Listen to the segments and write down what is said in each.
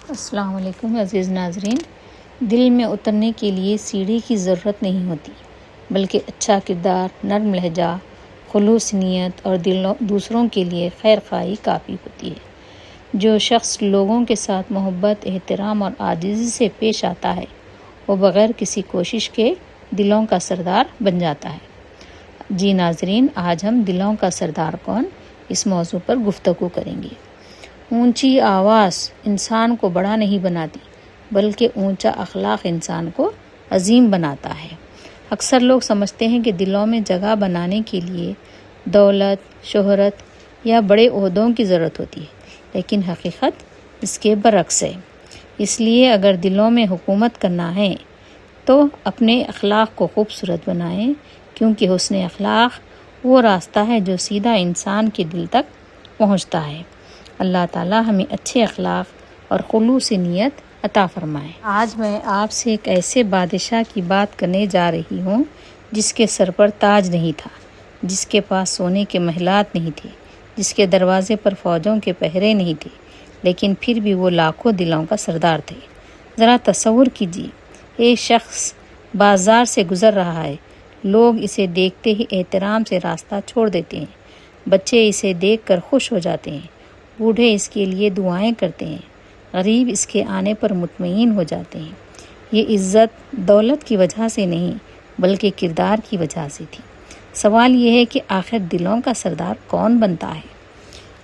السلام علیکم عزیز ناظرین۔ دل میں اترنے کے لیے سیڑھی کی ضرورت نہیں ہوتی، بلکہ اچھا کردار، نرم لہجہ، خلوص نیت اور دوسروں کے لیے خیر خواہی کافی ہوتی ہے۔ جو شخص لوگوں کے ساتھ محبت، احترام اور عاجزی سے پیش آتا ہے، وہ بغیر کسی کوشش کے دلوں کا سردار بن جاتا ہے۔ جی ناظرین، آج ہم دلوں کا سردار کون، اس موضوع پر گفتگو کریں گے۔ اونچی آواز انسان کو بڑا نہیں بناتی، بلکہ اونچا اخلاق انسان کو عظیم بناتا ہے۔ اکثر لوگ سمجھتے ہیں کہ دلوں میں جگہ بنانے کے لیے دولت، شہرت یا بڑے عہدوں کی ضرورت ہوتی ہے، لیکن حقیقت اس کے برعکس ہے۔ اس لیے اگر دلوں میں حکومت کرنا ہے تو اپنے اخلاق کو خوبصورت بنائیں، کیونکہ حسن اخلاق وہ راستہ ہے جو سیدھا انسان کے دل تک پہنچتا ہے۔ اللہ تعالیٰ ہمیں اچھے اخلاق اور خلوص نیت عطا فرمائے۔ آج میں آپ سے ایک ایسے بادشاہ کی بات کرنے جا رہی ہوں جس کے سر پر تاج نہیں تھا، جس کے پاس سونے کے محلات نہیں تھے، جس کے دروازے پر فوجوں کے پہرے نہیں تھے، لیکن پھر بھی وہ لاکھوں دلوں کا سردار تھے۔ ذرا تصور کیجیے، ایک شخص بازار سے گزر رہا ہے، لوگ اسے دیکھتے ہی احترام سے راستہ چھوڑ دیتے ہیں، بچے اسے دیکھ کر خوش ہو جاتے ہیں، بوڑھے اس کے لیے دعائیں کرتے ہیں، غریب اس کے آنے پر مطمئن ہو جاتے ہیں۔ یہ عزت دولت کی وجہ سے نہیں، بلکہ کردار کی وجہ سے تھی۔ سوال یہ ہے کہ آخر دلوں کا سردار کون بنتا ہے؟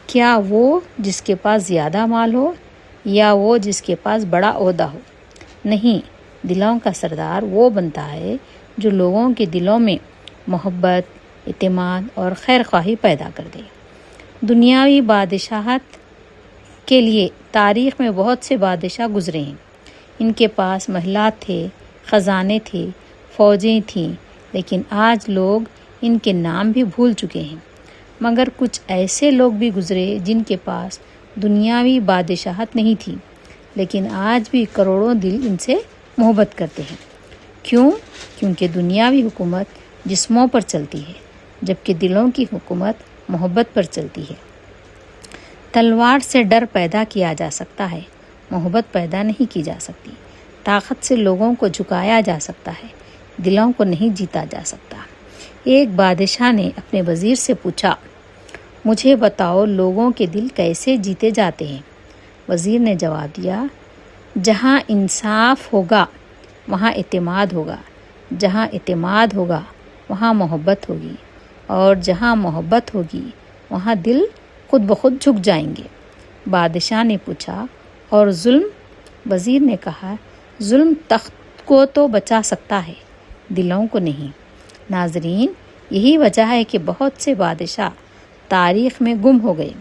کیا وہ جس کے پاس زیادہ مال ہو، یا وہ جس کے پاس بڑا عہدہ ہو؟ نہیں، دلوں کا سردار وہ بنتا ہے جو لوگوں کے دلوں میں محبت، اعتماد اور خیر خواہی پیدا کر دے۔ دنیاوی بادشاہت کے لیے تاریخ میں بہت سے بادشاہ گزرے ہیں۔ ان کے پاس محلات تھے، خزانے تھے، فوجیں تھیں، لیکن آج لوگ ان کے نام بھی بھول چکے ہیں۔ مگر کچھ ایسے لوگ بھی گزرے جن کے پاس دنیاوی بادشاہت نہیں تھی، لیکن آج بھی کروڑوں دل ان سے محبت کرتے ہیں۔ کیوں؟ کیونکہ دنیاوی حکومت جسموں پر چلتی ہے، جبکہ دلوں کی حکومت محبت پر چلتی ہے۔ تلوار سے ڈر پیدا کیا جا سکتا ہے، محبت پیدا نہیں کی جا سکتی۔ طاقت سے لوگوں کو جھکایا جا سکتا ہے، دلوں کو نہیں جیتا جا سکتا۔ ایک بادشاہ نے اپنے وزیر سے پوچھا، مجھے بتاؤ لوگوں کے دل کیسے جیتے جاتے ہیں؟ وزیر نے جواب دیا، جہاں انصاف ہوگا وہاں اعتماد ہوگا، جہاں اعتماد ہوگا وہاں محبت ہوگی، اور جہاں محبت ہوگی وہاں دل خود بخود جھک جائیں گے۔ بادشاہ نے پوچھا، اور ظلم؟ وزیر نے کہا، ظلم تخت کو تو بچا سکتا ہے، دلوں کو نہیں۔ ناظرین، یہی وجہ ہے کہ بہت سے بادشاہ تاریخ میں گم ہو گئے،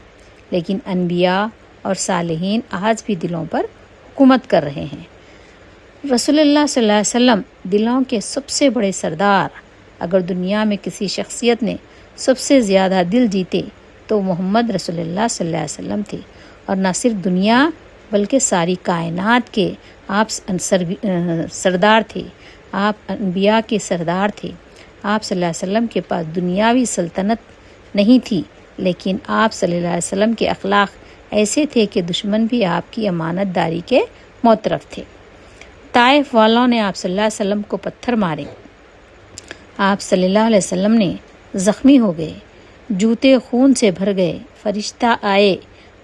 لیکن انبیاء اور صالحین آج بھی دلوں پر حکومت کر رہے ہیں۔ رسول اللہ صلی اللہ علیہ وسلم دلوں کے سب سے بڑے سردار۔ اگر دنیا میں کسی شخصیت نے سب سے زیادہ دل جیتے تو محمد رسول اللہ صلی اللہ علیہ وسلم تھے، اور نہ صرف دنیا بلکہ ساری کائنات کے آپ سردار تھے۔ آپ انبیاء کے سردار تھے۔ آپ صلی اللہ علیہ وسلم کے پاس دنیاوی سلطنت نہیں تھی، لیکن آپ صلی اللہ علیہ وسلم کے اخلاق ایسے تھے کہ دشمن بھی آپ کی امانت داری کے معترف تھے۔ طائف والوں نے آپ صلی اللہ علیہ وسلم کو پتھر مارے، آپ صلی اللہ علیہ وسلم نے زخمی ہو گئے، جوتے خون سے بھر گئے۔ فرشتہ آئے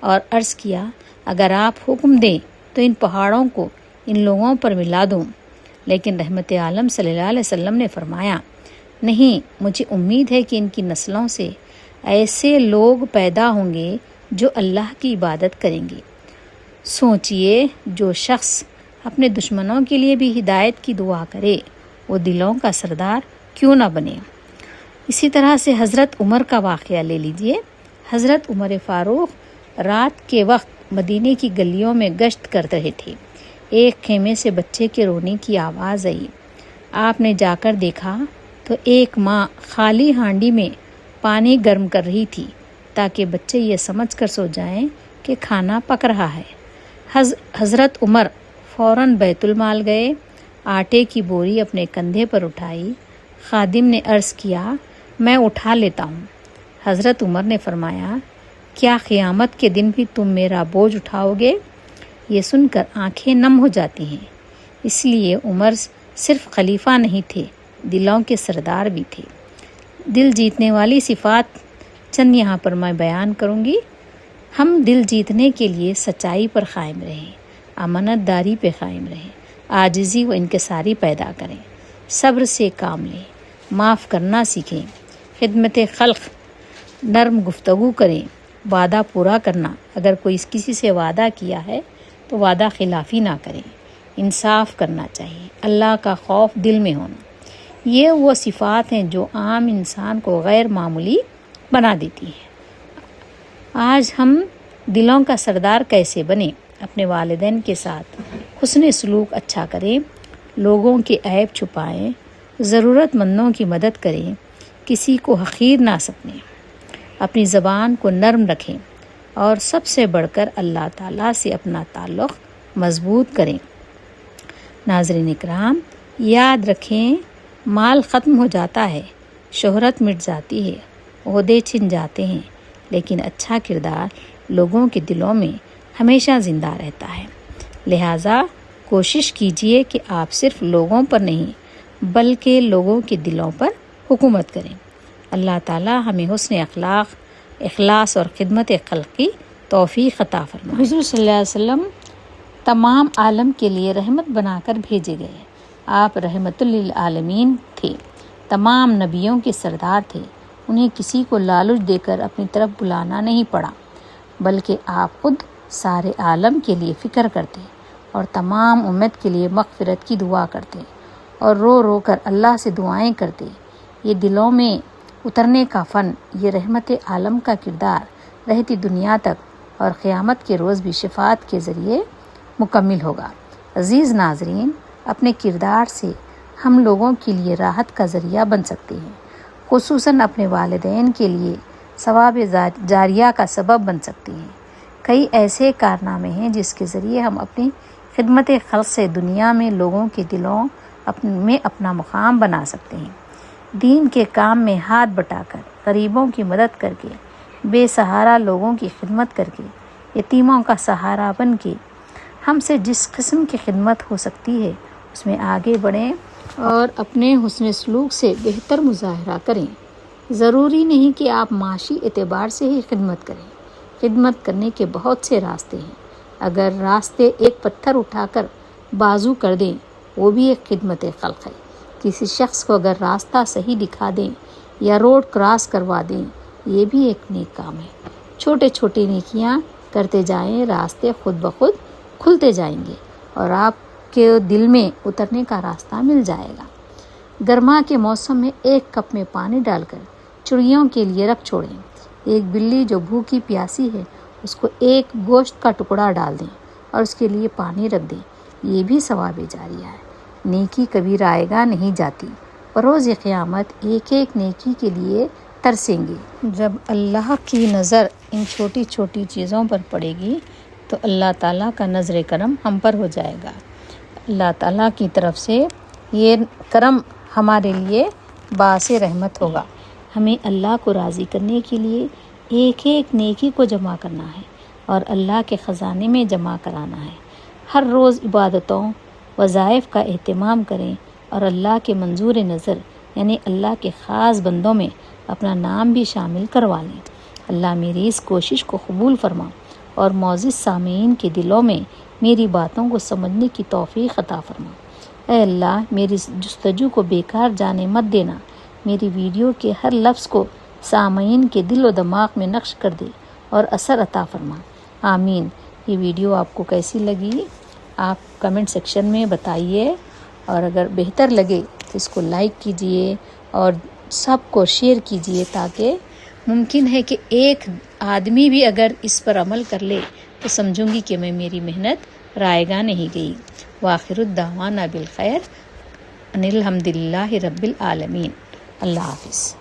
اور عرض کیا، اگر آپ حکم دیں تو ان پہاڑوں کو ان لوگوں پر ملا دوں، لیکن رحمت عالم صلی اللہ علیہ وسلم نے فرمایا، نہیں، مجھے امید ہے کہ ان کی نسلوں سے ایسے لوگ پیدا ہوں گے جو اللہ کی عبادت کریں گے۔ سوچئے، جو شخص اپنے دشمنوں کے لیے بھی ہدایت کی دعا کرے، وہ دلوں کا سردار کیوں نہ بنے؟ اسی طرح سے حضرت عمر کا واقعہ لے لیجئے۔ حضرت عمر فاروق رات کے وقت مدینے کی گلیوں میں گشت کر رہے تھے۔ ایک خیمے سے بچے کے رونے کی آواز آئی۔ آپ نے جا کر دیکھا تو ایک ماں خالی ہانڈی میں پانی گرم کر رہی تھی تاکہ بچے یہ سمجھ کر سو جائیں کہ کھانا پک رہا ہے۔ حضرت عمر فوراً بیت المال گئے، آٹے کی بوری اپنے کندھے پر اٹھائی۔ خادم نے عرض کیا، میں اٹھا لیتا ہوں۔ حضرت عمر نے فرمایا، کیا قیامت کے دن بھی تم میرا بوجھ اٹھاؤ گے؟ یہ سن کر آنکھیں نم ہو جاتی ہیں۔ اس لیے عمر صرف خلیفہ نہیں تھے، دلوں کے سردار بھی تھے۔ دل جیتنے والی صفات چند یہاں پر میں بیان کروں گی۔ ہم دل جیتنے کے لیے سچائی پر قائم رہیں، امانت داری پہ قائم رہیں، عاجزی و انکساری پیدا کریں، صبر سے کام لیں، معاف کرنا سیکھیں، خدمت خلق، نرم گفتگو کریں، وعدہ پورا کرنا، اگر کوئی کسی سے وعدہ کیا ہے تو وعدہ خلافی نہ کریں، انصاف کرنا چاہیے، اللہ کا خوف دل میں ہونا۔ یہ وہ صفات ہیں جو عام انسان کو غیر معمولی بنا دیتی ہیں۔ آج ہم دلوں کا سردار کیسے بنیں؟ اپنے والدین کے ساتھ حسن سلوک اچھا کریں، لوگوں کے عیب چھپائیں، ضرورت مندوں کی مدد کریں، کسی کو حقیر نہ سمجھیں، اپنی زبان کو نرم رکھیں اور سب سے بڑھ کر اللہ تعالیٰ سے اپنا تعلق مضبوط کریں۔ ناظرین اکرام، یاد رکھیں، مال ختم ہو جاتا ہے، شہرت مٹ جاتی ہے، عہدے چھن جاتے ہیں، لیکن اچھا کردار لوگوں کے دلوں میں ہمیشہ زندہ رہتا ہے۔ لہٰذا کوشش کیجیے کہ آپ صرف لوگوں پر نہیں بلکہ لوگوں کے دلوں پر حکومت کریں۔ اللہ تعالیٰ ہمیں حسن اخلاق، اخلاص اور خدمت خلق کی توفیق عطا فرمائے۔ حضور صلی اللہ علیہ وسلم تمام عالم کے لیے رحمت بنا کر بھیجے گئے۔ آپ رحمت للعالمین تھے، تمام نبیوں کے سردار تھے۔ انہیں کسی کو لالچ دے کر اپنی طرف بلانا نہیں پڑا، بلکہ آپ خود سارے عالم کے لیے فکر کرتے اور تمام امت کے لیے مغفرت کی دعا کرتے اور رو رو کر اللہ سے دعائیں کرتے۔ یہ دلوں میں اترنے کا فن، یہ رحمت عالم کا کردار رہتی دنیا تک اور قیامت کے روز بھی شفاعت کے ذریعے مکمل ہوگا۔ عزیز ناظرین، اپنے کردار سے ہم لوگوں کے لیے راحت کا ذریعہ بن سکتے ہیں، خصوصاً اپنے والدین کے لیے ثواب جاریہ کا سبب بن سکتے ہیں۔ کئی ایسے کارنامے ہیں جس کے ذریعے ہم اپنی خدمت خلق سے دنیا میں لوگوں کے دلوں میں اپنا مقام بنا سکتے ہیں۔ دین کے کام میں ہاتھ بٹا کر، غریبوں کی مدد کر کے، بے سہارا لوگوں کی خدمت کر کے، یتیموں کا سہارا بن کے، ہم سے جس قسم کی خدمت ہو سکتی ہے اس میں آگے بڑھیں اور اپنے حسن سلوک سے بہتر مظاہرہ کریں۔ ضروری نہیں کہ آپ معاشی اعتبار سے ہی خدمت کریں، خدمت کرنے کے بہت سے راستے ہیں۔ اگر راستے ایک پتھر اٹھا کر بازو کر دیں وہ بھی ایک خدمت خلق ہے۔ کسی شخص کو اگر راستہ صحیح دکھا دیں یا روڈ کراس کروا دیں یہ بھی ایک نیک کام ہے۔ چھوٹے چھوٹے نیکیاں کرتے جائیں، راستے خود بخود کھلتے جائیں گے اور آپ کے دل میں اترنے کا راستہ مل جائے گا۔ گرما کے موسم میں ایک کپ میں پانی ڈال کر چڑیوں کے لیے رکھ چھوڑیں۔ ایک بلی جو بھوکی پیاسی ہے اس کو ایک گوشت کا ٹکڑا ڈال دیں اور اس کے لیے پانی رکھ دیں، یہ بھی ثواب جاریہ ہے۔ نیکی کبھی رائے گاہ نہیں جاتی، بروز قیامت ایک ایک نیکی کے لیے ترسیں گے۔ جب اللہ کی نظر ان چھوٹی چھوٹی چیزوں پر پڑے گی تو اللہ تعالیٰ کا نظر کرم ہم پر ہو جائے گا۔ اللہ تعالیٰ کی طرف سے یہ کرم ہمارے لیے باعث رحمت ہوگا۔ ہمیں اللہ کو راضی کرنے کے لیے ایک ایک نیکی کو جمع کرنا ہے اور اللہ کے خزانے میں جمع کرانا ہے۔ ہر روز عبادتوں، وظائف کا اہتمام کریں اور اللہ کے منظور نظر یعنی اللہ کے خاص بندوں میں اپنا نام بھی شامل کروا لیں۔ اللہ میری اس کوشش کو قبول فرما اور معزز سامعین کے دلوں میں میری باتوں کو سمجھنے کی توفیق عطا فرما۔ اے اللہ، میری جستجو کو بیکار جانے مت دینا، میری ویڈیو کے ہر لفظ کو سامعین کے دل و دماغ میں نقش کر دے اور اثر عطا فرما، آمین۔ یہ ویڈیو آپ کو کیسی لگی آپ کمنٹ سیکشن میں بتائیے، اور اگر بہتر لگے تو اس کو لائک کیجئے اور سب کو شیئر کیجئے، تاکہ ممکن ہے کہ ایک آدمی بھی اگر اس پر عمل کر لے تو سمجھوں گی کہ میری محنت رائے گاہ نہیں گئی۔ وآخر الدعوانا بالخیر ان الحمد للہ رب العالمین۔ اللہ حافظ۔